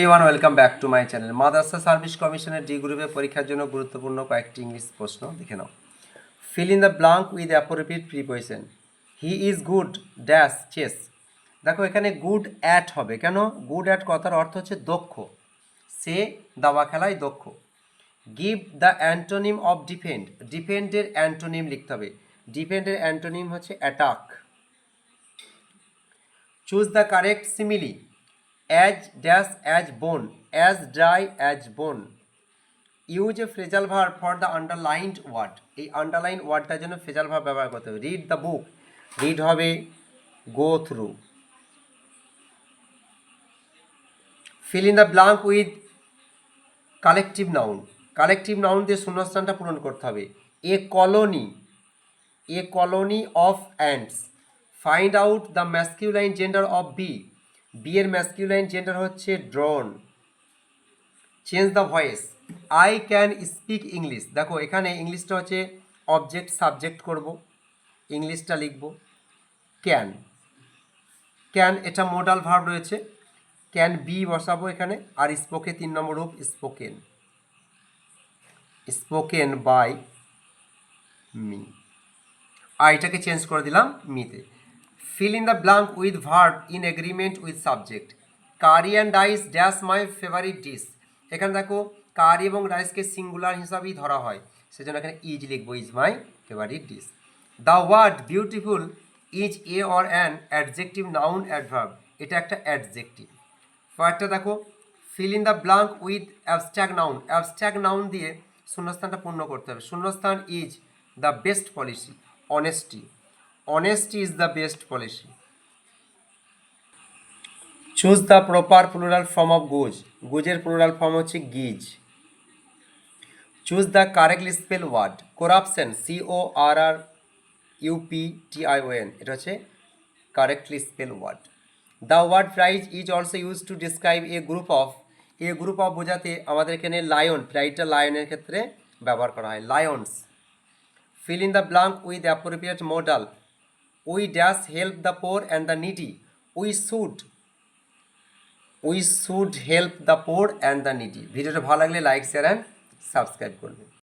Everyone welcome back to my channel. মাদ্রাসা service কমিশনের D গ্রুপের পরীক্ষার জন্য গুরুত্বপূর্ণ কয়েকটি ইংলিশ প্রশ্ন দেখে নাও। Fill in the blank with appropriate preposition. He is good dash chess. দেখো এখানে গুড অ্যাট হবে, কেন? গুড অ্যাট কথার অর্থ হচ্ছে দক্ষ, সে দাবা খেলায় দক্ষ। Give the antonym of defend. ডিফেন্ডের অ্যান্টোনিম লিখতে হবে, ডিফেন্ডের অ্যান্টোনিম হচ্ছে attack. Choose the correct simile. As dash as bone, as dry as bone. Use a phrasal verb for the underlined word. এই আন্ডারলাইন ওয়ার্ডটার জন্য ফ্রেজাল ভার্ব ব্যবহার করতে হবে। রিড দ্য বুক, রিড হবে go through. Fill in the blank with collective noun. Collective noun দিয়ে শূন্যস্থানটা পূরণ করতে হবে। A colony, a colony of ants. Find out the masculine gender of bee. Bee এর ম্যাসকিউলাইন জেন্ডার হচ্ছে drone. Change the voice. I can speak English. দেখো এখানে ইংলিশটা হচ্ছে অবজেক্ট সাবজেক্ট করব, ইংলিশটা লিখব ক্যান। ক্যান এটা মোডাল ভার্ব রয়েছে, ক্যান বি বসাবো এখানে। আর স্পোকে 3 নম্বর রূপ স্পোকেন, স্পোকেন বাই মি। আর এটাকে চেঞ্জ করে দিলাম মিতে। Fill in the blank with verb in agreement with subject. Curry and rice dash my favourite dish. এখানে দেখো কারি এবং রাইসকে সিঙ্গুলার হিসাবেই ধরা হয়, সেজন্য এখানে ইজ লিখবো, is my favourite dish. The word beautiful is a or an adjective noun adverb. এটা একটা অ্যাডজেক্টিভ। কয়েকটা দেখো, fill in the blank with abstract noun. Abstract noun দিয়ে শূন্যস্থানটা পূর্ণ করতে হবে। শূন্যস্থান is the best policy. Honesty, honesty is the best policy. Choose the proper plural form of goose. গুজের প্লুরাল ফর্ম হচ্ছে geese. Choose the correctly spell word. Corruption, CORRUPTION, এটা হচ্ছে correctly spell word. The word prize is also use to describe a group of. A group of বোঝাতে আমাদের এখানে lion, প্রাইডটা লায়নের ক্ষেত্রে ব্যবহার করা হয়, Lions. Feel in the blank with appropriate modal. We dash help the poor and the needy. We should help the poor and the needy. ভিডিওটা ভালো লাগলে লাইক শেয়ার অ্যান্ড সাবস্ক্রাইব করবে।